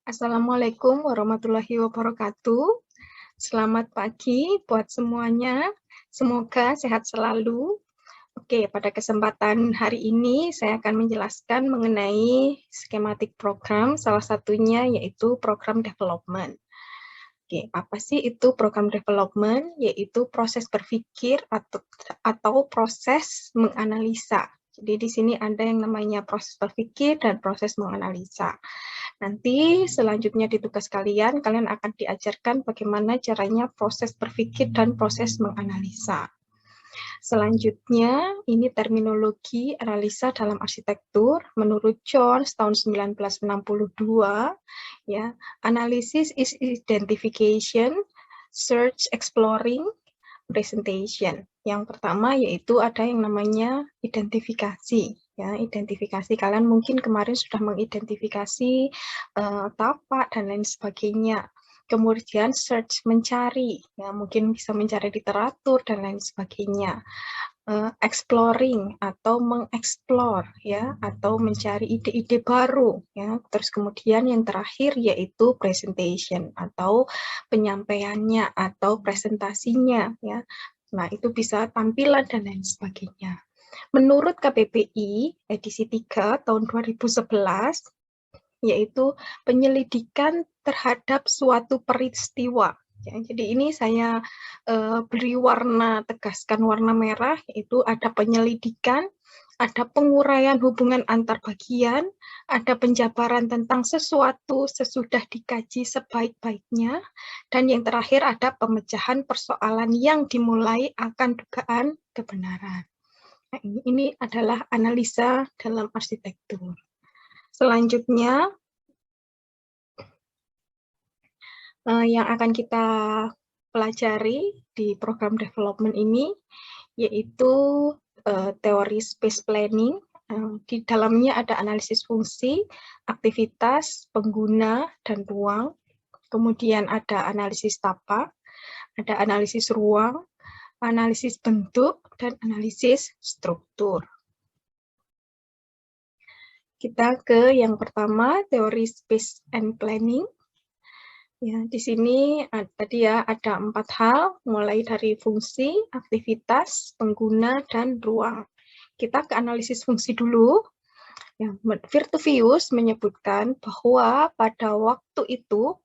Assalamualaikum warahmatullahi wabarakatuh. Selamat pagi buat semuanya. Semoga sehat selalu. Oke, pada kesempatan hari ini saya akan menjelaskan mengenai skematik program, salah satunya yaitu program development. Oke, apa sih itu program development? Yaitu proses berpikir atau proses menganalisa. Jadi di sini ada yang namanya proses berpikir dan proses menganalisa. Nanti selanjutnya di tugas kalian akan diajarkan bagaimana caranya proses berpikir dan proses menganalisa. Selanjutnya, ini terminologi analisa dalam arsitektur menurut Jones tahun 1962. Ya, analysis is identification, search, exploring, presentation. Yang pertama yaitu ada yang namanya identifikasi. Ya, identifikasi kalian mungkin kemarin sudah mengidentifikasi tapak dan lain sebagainya. Kemudian search, mencari, ya mungkin bisa mencari literatur dan lain sebagainya. Exploring atau mengeksplor, ya, atau mencari ide-ide baru, ya. Terus kemudian yang terakhir yaitu presentation atau penyampaiannya atau presentasinya, ya. Nah, itu bisa tampilan dan lain sebagainya. Menurut KPPI edisi 3 tahun 2011, yaitu penyelidikan terhadap suatu peristiwa. Ya, jadi ini saya beri warna, tegaskan warna merah, yaitu ada penyelidikan, ada penguraian hubungan antar bagian, ada penjabaran tentang sesuatu sesudah dikaji sebaik-baiknya, dan yang terakhir ada pemecahan persoalan yang dimulai akan dugaan kebenaran. Nah, ini adalah analisa dalam arsitektur. Selanjutnya, yang akan kita pelajari di program development ini yaitu teori space planning. Di dalamnya ada analisis fungsi, aktivitas, pengguna, dan ruang. Kemudian ada analisis tapak, ada analisis ruang, analisis bentuk, dan analisis struktur. Kita ke yang pertama, teori space and planning. Ya, di sini tadi ya ada 4 hal, mulai dari fungsi, aktivitas, pengguna, dan ruang. Kita ke analisis fungsi dulu. Ya, Virtuvius menyebutkan bahwa pada waktu itu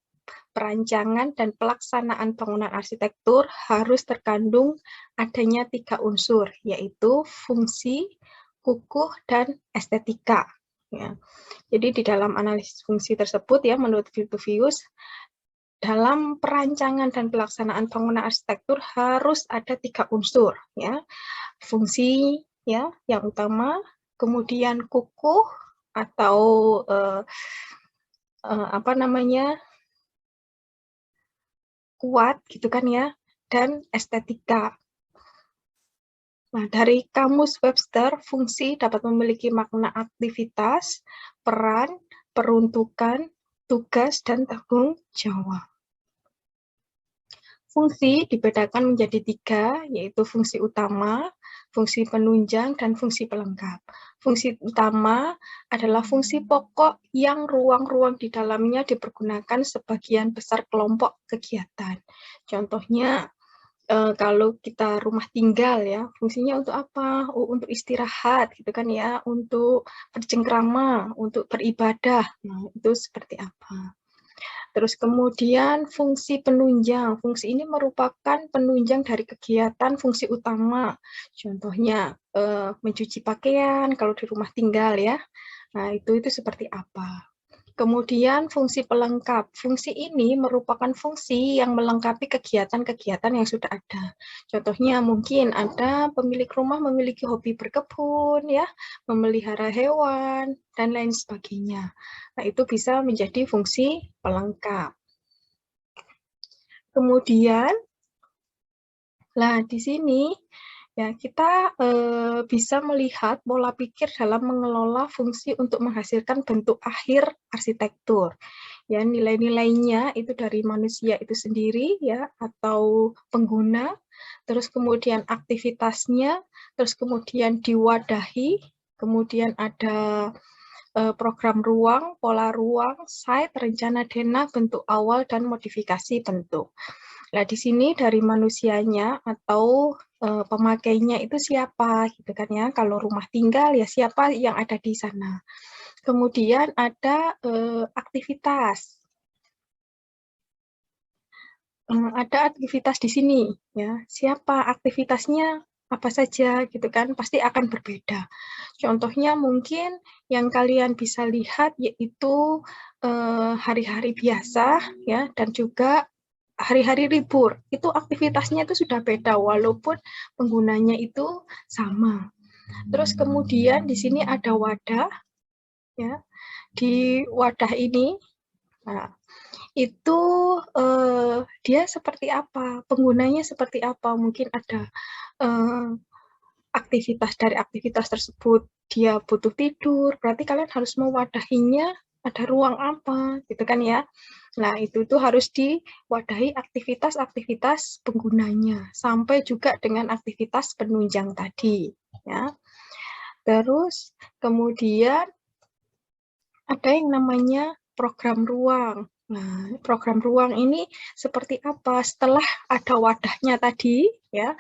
perancangan dan pelaksanaan bangunan arsitektur harus terkandung adanya 3 unsur, yaitu fungsi, kukuh, dan estetika. Ya. Jadi di dalam analisis fungsi tersebut ya menurut Virtuvius, dalam perancangan dan pelaksanaan bangunan arsitektur harus ada 3 unsur, ya. Fungsi ya yang utama, kemudian kukuh atau kuat gitu kan ya, dan estetika. Nah, dari kamus Webster, fungsi dapat memiliki makna aktivitas, peran, peruntukan, tugas, dan tanggung jawab. Fungsi dibedakan menjadi 3, yaitu fungsi utama, fungsi penunjang, dan fungsi pelengkap. Fungsi utama adalah fungsi pokok yang ruang-ruang di dalamnya dipergunakan sebagian besar kelompok kegiatan. Contohnya, kalau kita rumah tinggal ya, fungsinya untuk apa? Untuk istirahat, gitu kan ya, untuk bercengkrama, untuk beribadah. Nah, itu seperti apa? Terus kemudian fungsi penunjang. Fungsi ini merupakan penunjang dari kegiatan fungsi utama. Contohnya mencuci pakaian kalau di rumah tinggal ya. Nah, itu seperti apa? Kemudian fungsi pelengkap. Fungsi ini merupakan fungsi yang melengkapi kegiatan-kegiatan yang sudah ada. Contohnya mungkin ada pemilik rumah memiliki hobi berkebun, ya, memelihara hewan, dan lain sebagainya. Nah, itu bisa menjadi fungsi pelengkap. Kemudian, di sini ya kita bisa melihat pola pikir dalam mengelola fungsi untuk menghasilkan bentuk akhir arsitektur. Ya, nilai-nilainya itu dari manusia itu sendiri ya atau pengguna, terus kemudian aktivitasnya, terus kemudian diwadahi, kemudian ada program ruang, pola ruang, site, rencana denah, bentuk awal, dan modifikasi bentuk. Nah, di sini dari manusianya atau pemakainya itu siapa, gitu kan ya. Kalau rumah tinggal ya siapa yang ada di sana. Kemudian ada aktivitas. Ada aktivitas di sini, ya. Siapa aktivitasnya, apa saja, gitu kan, pasti akan berbeda. Contohnya mungkin yang kalian bisa lihat yaitu hari-hari biasa, ya, dan juga hari-hari libur. Itu aktivitasnya itu sudah beda, walaupun penggunanya itu sama. Terus kemudian di sini ada wadah, ya. Di wadah ini, nah, itu dia seperti apa, penggunanya seperti apa, mungkin ada aktivitas dari aktivitas tersebut, dia butuh tidur, berarti kalian harus mewadahinya, ada ruang apa, gitu kan ya. Nah, itu tuh harus diwadahi aktivitas-aktivitas penggunanya, sampai juga dengan aktivitas penunjang tadi, ya. Terus, kemudian ada yang namanya program ruang. Nah, program ruang ini seperti apa? Setelah ada wadahnya tadi, ya,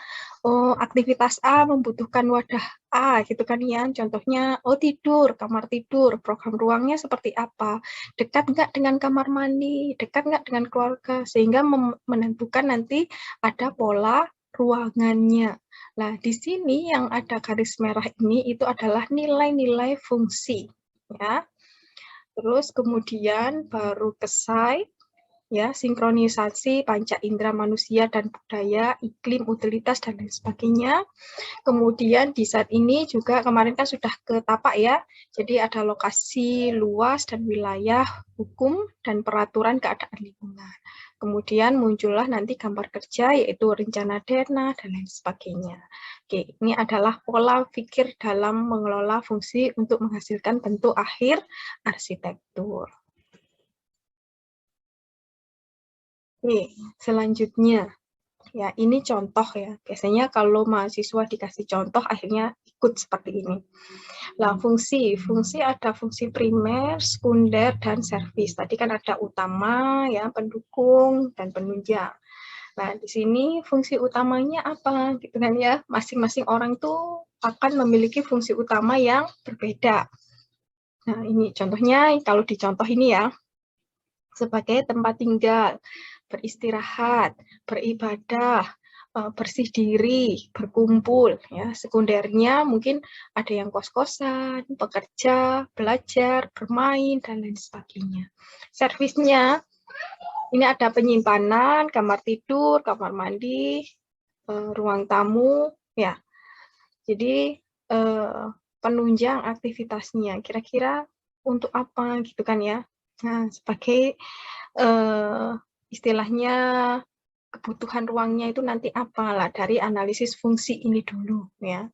aktivitas A membutuhkan wadah A, gitu kan ya. Contohnya, tidur, kamar tidur, program ruangnya seperti apa? Dekat nggak dengan kamar mandi? Dekat nggak dengan keluarga? Sehingga menentukan nanti ada pola ruangannya. Nah, di sini yang ada garis merah ini itu adalah nilai-nilai fungsi, ya. Terus kemudian baru ke site, ya, sinkronisasi panca indera manusia dan budaya, iklim, utilitas, dan lain sebagainya. Kemudian di saat ini juga kemarin kan sudah ke tapak ya, jadi ada lokasi, luas, dan wilayah, hukum, dan peraturan keadaan lingkungan. Kemudian muncullah nanti gambar kerja, yaitu rencana denah, dan lain sebagainya. Oke, ini adalah pola pikir dalam mengelola fungsi untuk menghasilkan bentuk akhir arsitektur. Oke, selanjutnya. Ya, ini contoh ya. Biasanya kalau mahasiswa dikasih contoh, akhirnya ikut seperti ini. Nah, fungsi ada fungsi primer, sekunder, dan servis. Tadi kan ada utama, ya, pendukung, dan penunjang. Nah, di sini fungsi utamanya apa? Gitu kan ya. Masing-masing orang tuh akan memiliki fungsi utama yang berbeda. Nah, ini contohnya, kalau di contoh ini ya, sebagai tempat tinggal, beristirahat, beribadah, bersih diri, berkumpul, ya. Sekundernya mungkin ada yang kos-kosan, bekerja, belajar, bermain, dan lain sebagainya. Servisnya, ini ada penyimpanan, kamar tidur, kamar mandi, ruang tamu, ya. Jadi penunjang aktivitasnya, kira-kira untuk apa gitu kan ya. Nah, sebagai istilahnya kebutuhan ruangnya itu nanti apalah dari analisis fungsi ini dulu ya.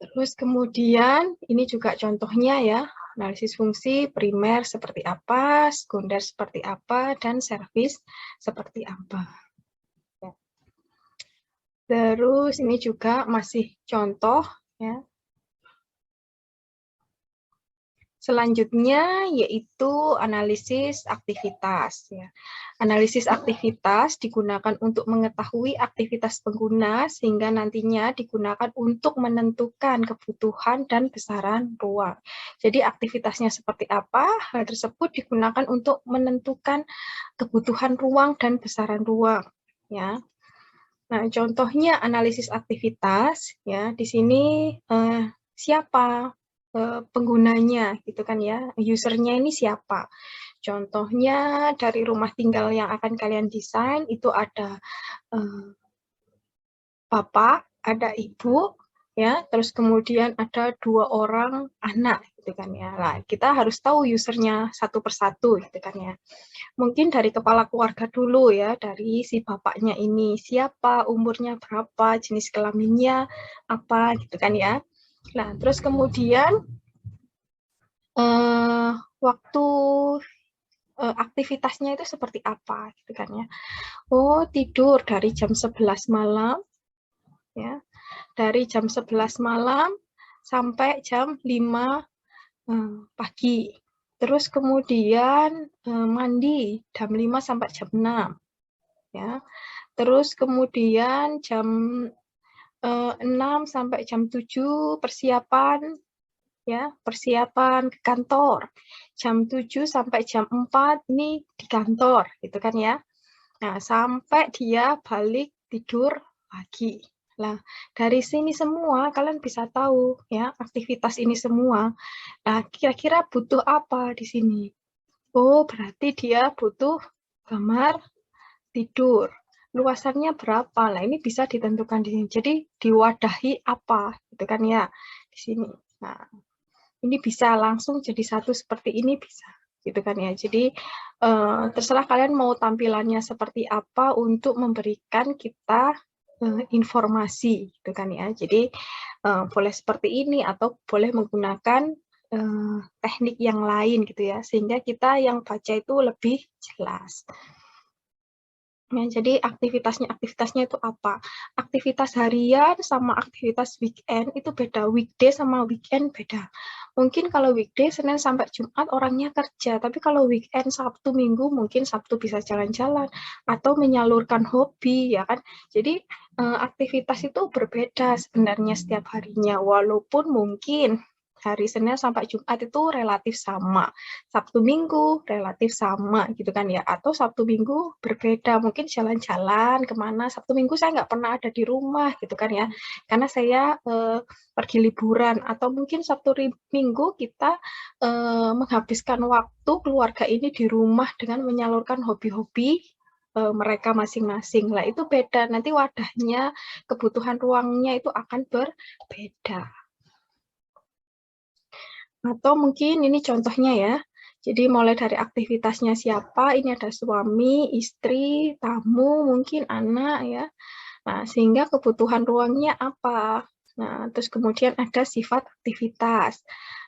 Terus kemudian ini juga contohnya ya, analisis fungsi primer seperti apa, sekunder seperti apa, dan servis seperti apa. Ya. Terus ini juga masih contoh ya. Selanjutnya yaitu analisis aktivitas. Ya. Analisis aktivitas digunakan untuk mengetahui aktivitas pengguna sehingga nantinya digunakan untuk menentukan kebutuhan dan besaran ruang. Jadi aktivitasnya seperti apa, hal tersebut digunakan untuk menentukan kebutuhan ruang dan besaran ruang. Ya. Nah, contohnya analisis aktivitas, ya di sini siapa penggunanya gitu kan ya, usernya ini siapa. Contohnya dari rumah tinggal yang akan kalian desain itu ada bapak, ada ibu, ya, terus kemudian ada 2 orang anak gitu kan ya. Nah, kita harus tahu usernya satu persatu gitu kan ya. Mungkin dari kepala keluarga dulu ya, dari si bapaknya ini siapa, umurnya berapa, jenis kelaminnya apa gitu kan ya. Nah, terus kemudian waktu aktivitasnya itu seperti apa gitu kan ya. Oh, tidur dari jam 11 malam ya. Dari jam 11 malam sampai jam 5 pagi. Terus kemudian mandi jam 5 sampai jam 6. Ya. Terus kemudian jam 6 sampai jam 7 persiapan, ya, persiapan ke kantor. Jam 7 sampai jam 4 ini di kantor, gitu kan ya. Nah, sampai dia balik tidur lagi. Nah, dari sini semua kalian bisa tahu ya, aktivitas ini semua. Nah, kira-kira butuh apa di sini? Oh, berarti dia butuh kamar tidur. Luasannya berapa? Nah, ini bisa ditentukan di sini. Jadi, diwadahi apa? Gitu kan ya, di sini. Nah, ini bisa langsung jadi satu seperti ini bisa. Gitu kan ya. Jadi, terserah kalian mau tampilannya seperti apa untuk memberikan kita informasi. Gitu kan ya. Jadi, boleh seperti ini atau boleh menggunakan teknik yang lain gitu ya. Sehingga kita yang baca itu lebih jelas. Ya, jadi aktivitasnya itu apa? Aktivitas harian sama aktivitas weekend itu beda. Weekday sama weekend beda. Mungkin kalau weekday Senin sampai Jumat orangnya kerja, tapi kalau weekend Sabtu Minggu mungkin Sabtu bisa jalan-jalan atau menyalurkan hobi ya kan. Jadi aktivitas itu berbeda sebenarnya setiap harinya, walaupun mungkin hari Senin sampai Jumat itu relatif sama, Sabtu Minggu relatif sama gitu kan ya, atau Sabtu Minggu berbeda, mungkin jalan-jalan kemana, Sabtu Minggu saya nggak pernah ada di rumah gitu kan ya, karena saya pergi liburan, atau mungkin Sabtu Minggu kita menghabiskan waktu keluarga ini di rumah dengan menyalurkan hobi-hobi mereka masing-masing. Lah itu beda, nanti wadahnya, kebutuhan ruangnya itu akan berbeda. Atau mungkin ini contohnya ya. Jadi mulai dari aktivitasnya siapa, ini ada suami, istri, tamu, mungkin anak ya. Nah, sehingga kebutuhan ruangnya apa? Nah, terus kemudian ada sifat aktivitas.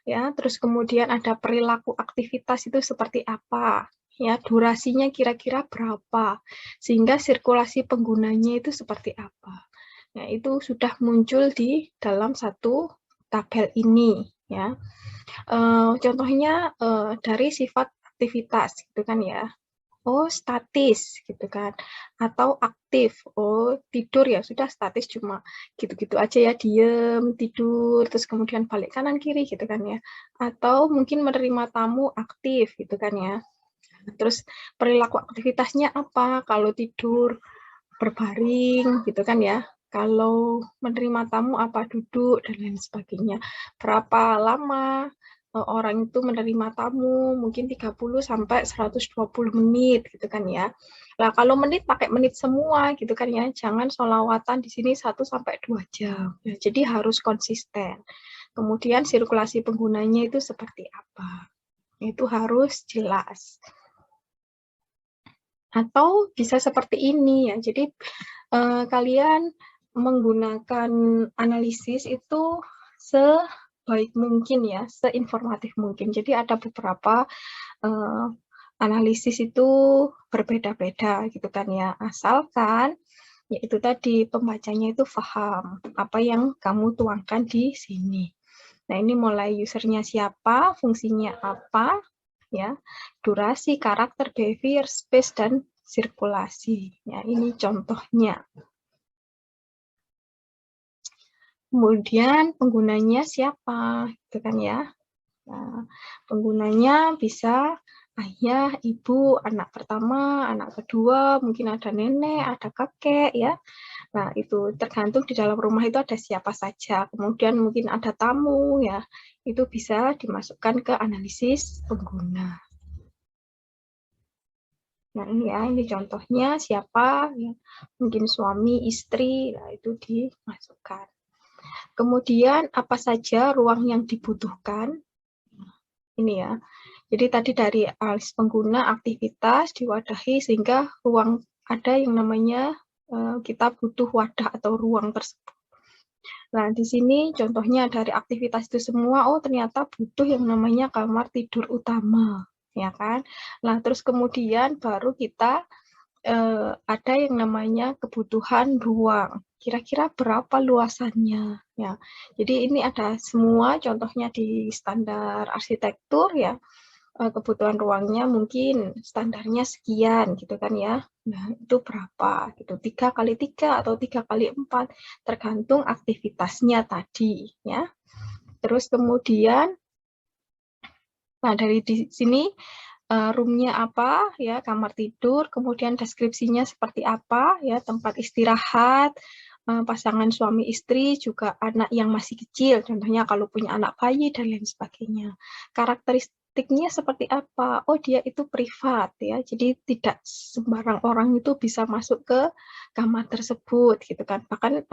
Ya, terus kemudian ada perilaku aktivitas itu seperti apa? Ya, durasinya kira-kira berapa? Sehingga sirkulasi penggunanya itu seperti apa? Nah, itu sudah muncul di dalam satu tabel ini ya. Contohnya dari sifat aktivitas gitu kan ya. Oh, statis gitu kan. Atau aktif. Oh, tidur ya sudah statis cuma gitu-gitu aja ya, diem, tidur, terus kemudian balik kanan kiri gitu kan ya. Atau mungkin menerima tamu aktif gitu kan ya. Terus perilaku aktivitasnya apa? Kalau tidur berbaring gitu kan ya. Kalau menerima tamu apa, duduk dan lain sebagainya. Berapa lama orang itu menerima tamu, mungkin 30 sampai 120 menit gitu kan ya. Nah, kalau menit pakai menit semua gitu kan ya. Jangan sholawatan di sini 1 sampai 2 jam. Ya, jadi harus konsisten. Kemudian sirkulasi penggunanya itu seperti apa? Itu harus jelas. Atau bisa seperti ini ya. Jadi kalian menggunakan analisis itu sebaik mungkin ya, seinformatif mungkin. Jadi ada beberapa analisis itu berbeda-beda gitu kan ya, asalkan yaitu tadi pembacanya itu paham apa yang kamu tuangkan di sini. Nah, ini mulai usernya siapa, fungsinya apa, ya, durasi, karakter, behavior, space, dan sirkulasi. Ya, ini contohnya. Kemudian penggunanya siapa, gitu kan ya. Nah, penggunanya bisa ayah, ibu, anak pertama, anak kedua, mungkin ada nenek, ada kakek ya. Nah, itu tergantung di dalam rumah itu ada siapa saja. Kemudian mungkin ada tamu ya. Itu bisa dimasukkan ke analisis pengguna. Nah, ini ya, ini contohnya siapa ya. Mungkin suami, istri, nah itu dimasukkan. Kemudian apa saja ruang yang dibutuhkan? Ini ya. Jadi tadi dari alis pengguna, aktivitas diwadahi sehingga ruang ada yang namanya kita butuh wadah atau ruang tersebut. Nah, di sini contohnya dari aktivitas itu semua, oh ternyata butuh yang namanya kamar tidur utama, ya kan? Nah, terus kemudian baru kita ada yang namanya kebutuhan ruang. Kira-kira berapa luasannya? Ya, jadi ini ada semua contohnya di standar arsitektur ya. Kebutuhan ruangnya mungkin standarnya sekian gitu kan ya. Nah, itu berapa gitu, 3x3 atau 3x4 tergantung aktivitasnya tadi ya. Terus kemudian nah dari di sini room-nya apa ya, kamar tidur, kemudian deskripsinya seperti apa ya, tempat istirahat, pasangan suami istri, juga anak yang masih kecil, contohnya kalau punya anak bayi dan lain sebagainya. Karakteristiknya seperti apa? Oh, dia itu privat ya, jadi tidak sembarang orang itu bisa masuk ke kamar tersebut gitu kan. Bahkan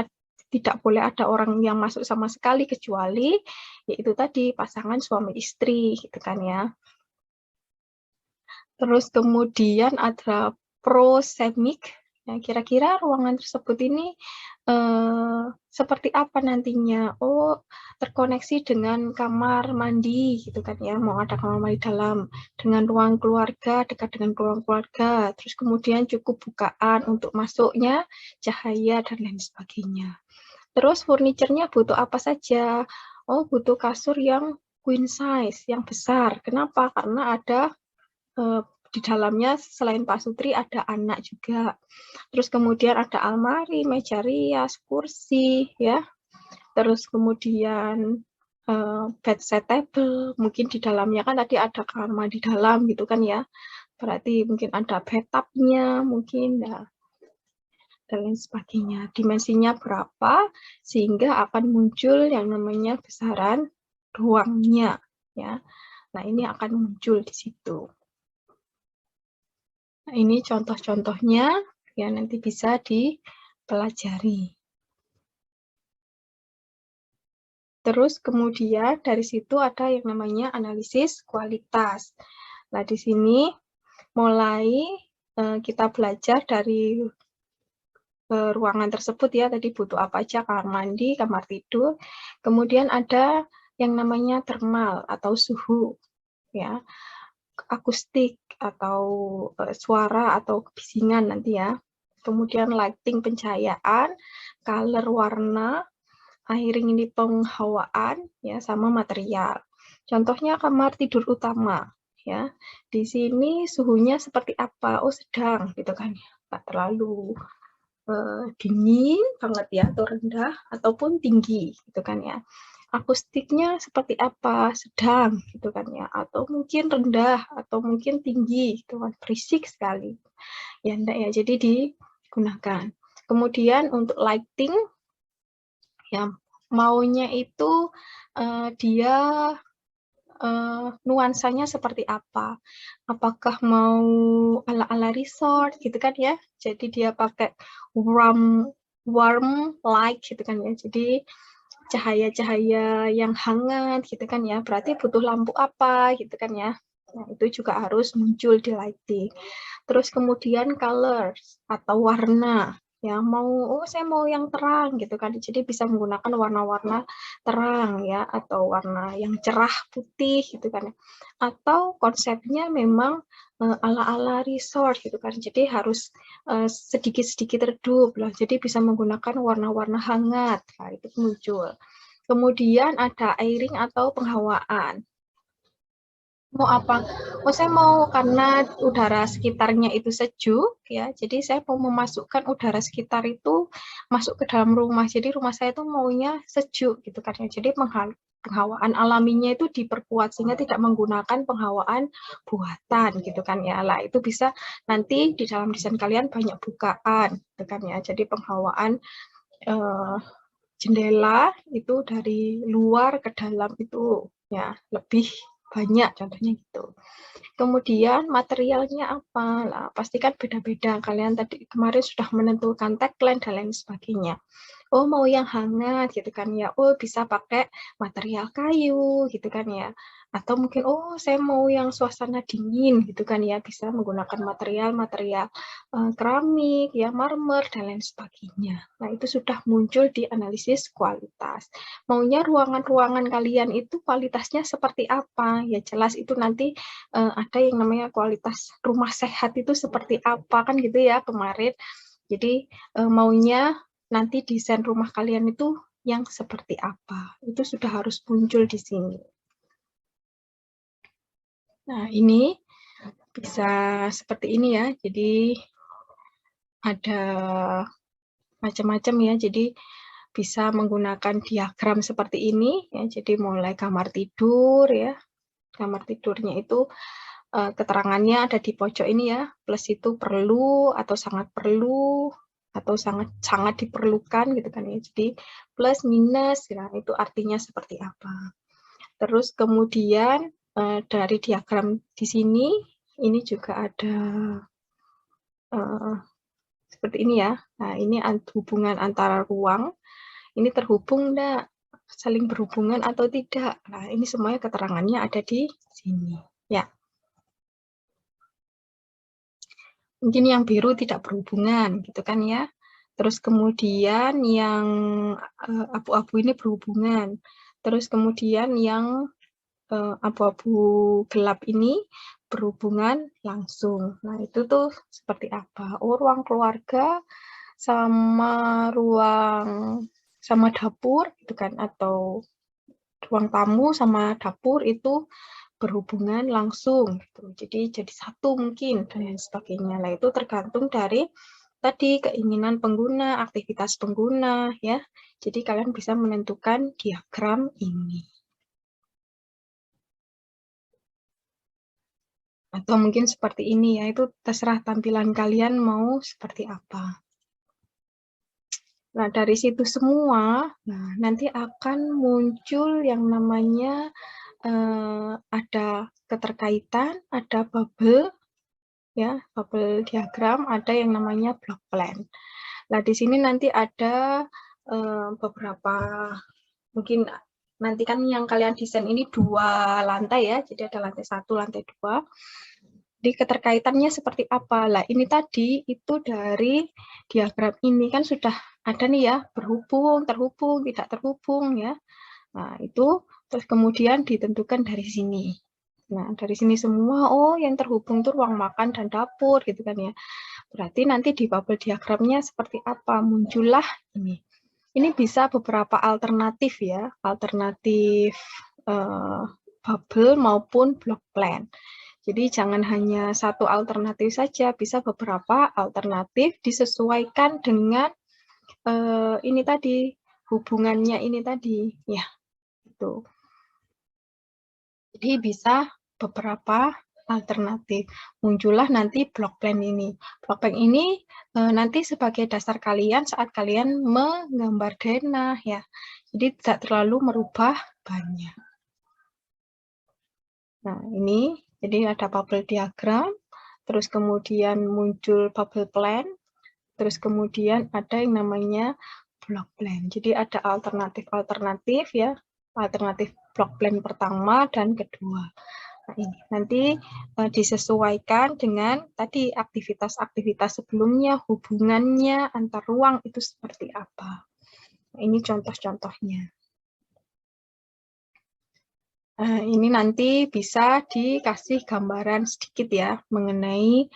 tidak boleh ada orang yang masuk sama sekali kecuali yaitu tadi pasangan suami istri gitu kan ya. Terus kemudian ada prosemik. Ya, kira-kira ruangan tersebut ini seperti apa nantinya? Oh, terkoneksi dengan kamar mandi gitu kan ya, mau ada kamar mandi dalam, dengan ruang keluarga, dekat dengan ruang keluarga, terus kemudian cukup bukaan untuk masuknya, cahaya dan lain sebagainya. Terus furniturnya butuh apa saja? Oh, butuh kasur yang queen size, yang besar. Kenapa? Karena ada di dalamnya selain Pak Sutri ada anak juga. Terus kemudian ada almari, meja rias, kursi, ya. Terus kemudian bedside table, mungkin di dalamnya kan tadi ada kamar mandi dalam gitu kan ya. Berarti mungkin ada bathtub-nya, mungkin ya, dan lain sebagainya. Dimensinya berapa sehingga akan muncul yang namanya besaran ruangnya, ya. Nah, ini akan muncul di situ. Nah, ini contoh-contohnya ya, nanti bisa dipelajari. Terus kemudian dari situ ada yang namanya analisis kualitas. Nah, di sini mulai kita belajar dari ruangan tersebut ya, tadi butuh apa aja, kamar mandi, kamar tidur. Kemudian ada yang namanya thermal atau suhu ya, akustik atau suara atau kebisingan nanti ya. Kemudian lighting, pencahayaan, color, warna, airing ini penghawaan ya, sama material. Contohnya kamar tidur utama ya. Di sini suhunya seperti apa? Oh, sedang gitu kan ya. Nggak terlalu dingin banget ya, atau rendah ataupun tinggi gitu kan ya. Akustiknya seperti apa? Sedang gitu kan ya, atau mungkin rendah atau mungkin tinggi gitu kan, berisik sekali. Ya enggak ya, jadi digunakan. Kemudian untuk lighting ya, maunya itu dia nuansanya seperti apa? Apakah mau ala-ala resort gitu kan ya? Jadi dia pakai warm light gitu kan ya. Jadi cahaya-cahaya yang hangat gitu kan ya. Berarti butuh lampu apa gitu kan ya. Nah, itu juga harus muncul di lighting. Terus kemudian colors atau warna. Ya, saya mau yang terang gitu kan. Jadi bisa menggunakan warna-warna terang ya, atau warna yang cerah putih gitu kan. Atau konsepnya memang ala-ala resort gitu kan. Jadi harus sedikit-sedikit redup lah. Jadi bisa menggunakan warna-warna hangat. Nah, itu muncul. Kemudian ada airing atau penghawaan. Mau apa? Oh, saya mau karena udara sekitarnya itu sejuk ya. Jadi saya mau memasukkan udara sekitar itu masuk ke dalam rumah. Jadi rumah saya itu maunya sejuk gitu kan ya. Jadi penghawaan alaminya itu diperkuat sehingga tidak menggunakan penghawaan buatan gitu kan ya. Lah itu bisa nanti di dalam desain kalian banyak bukaan gitu kan ya. Jadi penghawaan jendela itu dari luar ke dalam itu ya lebih banyak, contohnya gitu. Kemudian materialnya apa? Lah, pasti kan beda-beda. Kalian tadi kemarin sudah menentukan tagline dan lain sebagainya. Oh, mau yang hangat gitu kan ya. Oh, bisa pakai material kayu gitu kan ya. Atau mungkin, oh saya mau yang suasana dingin gitu kan ya, bisa menggunakan material-material keramik, ya marmer, dan lain sebagainya. Nah, itu sudah muncul di analisis kualitas. Maunya ruangan-ruangan kalian itu kualitasnya seperti apa? Ya jelas itu nanti ada yang namanya kualitas rumah sehat itu seperti apa, kan gitu ya kemarin. Jadi maunya nanti desain rumah kalian itu yang seperti apa? Itu sudah harus muncul di sini. Nah, ini bisa seperti ini ya. Jadi ada macam-macam ya. Jadi bisa menggunakan diagram seperti ini ya. Jadi mulai kamar tidur ya. Kamar tidurnya itu keterangannya ada di pojok ini ya. Plus itu perlu atau sangat perlu atau sangat diperlukan gitu kan ya. Jadi plus minus ya, itu artinya seperti apa. Terus kemudian dari diagram di sini ini juga ada seperti ini ya. Nah, ini hubungan antara ruang, ini terhubung enggak, saling berhubungan atau tidak. Nah, ini semuanya keterangannya ada di sini. Ya. Mungkin yang biru tidak berhubungan, gitu kan ya. Terus kemudian yang abu-abu ini berhubungan. Terus kemudian yang abu-abu gelap ini berhubungan langsung. Nah, itu tuh seperti apa? Oh, ruang keluarga sama dapur gitu kan, atau ruang tamu sama dapur itu berhubungan langsung gitu. Jadi satu mungkin dan lain sebagainya. Nah, itu tergantung dari tadi keinginan pengguna, aktivitas pengguna ya. Jadi kalian bisa menentukan diagram ini. Atau mungkin seperti ini ya, itu terserah tampilan kalian mau seperti apa. Nah, dari situ semua, nah, nanti akan muncul yang namanya ada keterkaitan, ada bubble, ya, bubble diagram, ada yang namanya block plan. Nah, di sini nanti ada beberapa, mungkin nanti kan yang kalian desain ini 2 lantai ya, jadi ada lantai 1, lantai 2. Di keterkaitannya seperti apa? Lah, ini tadi itu dari diagram ini kan sudah ada nih ya, berhubung, terhubung, tidak terhubung ya. Nah, itu terus kemudian ditentukan dari sini. Nah, dari sini semua, oh yang terhubung itu ruang makan dan dapur gitu kan ya. Berarti nanti di bubble diagramnya seperti apa? Muncullah ini. Ini bisa beberapa alternatif ya, alternatif bubble maupun block plan. Jadi jangan hanya satu alternatif saja, bisa beberapa alternatif disesuaikan dengan ini tadi, hubungannya ini tadi, ya, itu. Jadi bisa beberapa alternatif. Muncullah nanti block plan ini. Block plan ini nanti sebagai dasar kalian saat kalian menggambar denah ya. Jadi tidak terlalu merubah banyak. Nah, ini jadi ada bubble diagram, terus kemudian muncul bubble plan, terus kemudian ada yang namanya block plan. Jadi ada alternatif-alternatif ya, alternatif block plan pertama dan kedua. Nah, ini nanti disesuaikan dengan tadi aktivitas-aktivitas sebelumnya, hubungannya antar ruang itu seperti apa. Nah, ini contoh-contohnya. Ini nanti bisa dikasih gambaran sedikit ya mengenai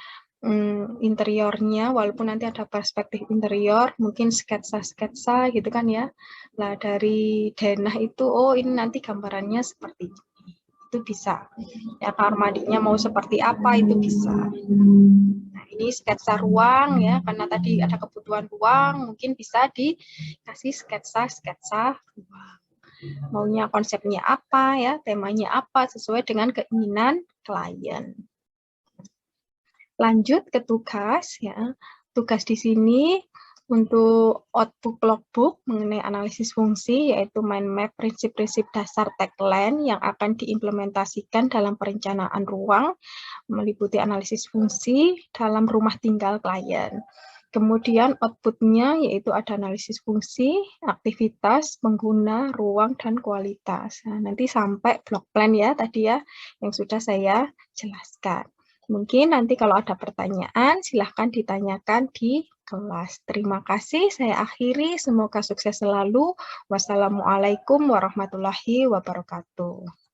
interiornya, walaupun nanti ada perspektif interior, mungkin sketsa-sketsa gitu kan ya. Nah, dari denah itu, oh ini nanti gambarannya seperti ini. Itu bisa. Ya, kamar mandinya mau seperti apa, itu bisa. Nah, ini sketsa ruang ya, karena tadi ada kebutuhan ruang, mungkin bisa dikasih sketsa-sketsa ruang. Maunya konsepnya apa ya, temanya apa, sesuai dengan keinginan klien. Lanjut ke tugas ya. Tugas di sini untuk output logbook mengenai analisis fungsi, yaitu mind map prinsip-prinsip dasar tagline yang akan diimplementasikan dalam perencanaan ruang, meliputi analisis fungsi dalam rumah tinggal klien. Kemudian output-nya yaitu ada analisis fungsi, aktivitas, pengguna, ruang, dan kualitas. Nah, nanti sampai block plan ya tadi ya yang sudah saya jelaskan. Mungkin nanti kalau ada pertanyaan silahkan ditanyakan di kelas. Terima kasih, saya akhiri. Semoga sukses selalu. Wassalamualaikum warahmatullahi wabarakatuh.